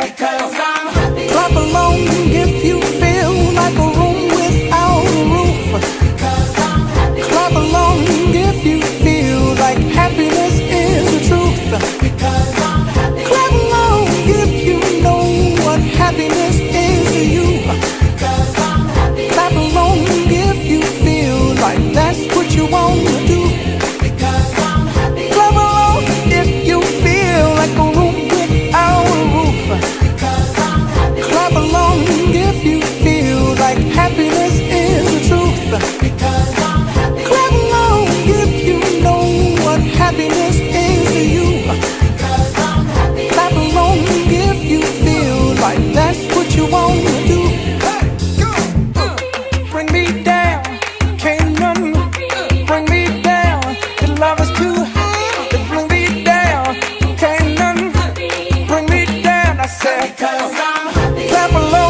Because I'm happy. Clap along if you feel like a room without a roof. Because I'm happy. Clap along if you feel like happiness is the truth. Because I'm happy. Clap along if you know what happiness is to you. Because I'm happy. Clap along if you feel like that's what you want to do. Because I'm happy. Clap along if you feel like a room without a roof. Because I'm happy. Clap along if you feel like happiness is the truth. Because I'm happy. Clap along if you know what happiness is to you. Because I'm happy. Clap along if you feel like that's what you want to do. Bring me down, can't none bring me down. Your love is too high to bring me down. Can't none bring me down. I said, because I'm happy. Clap along.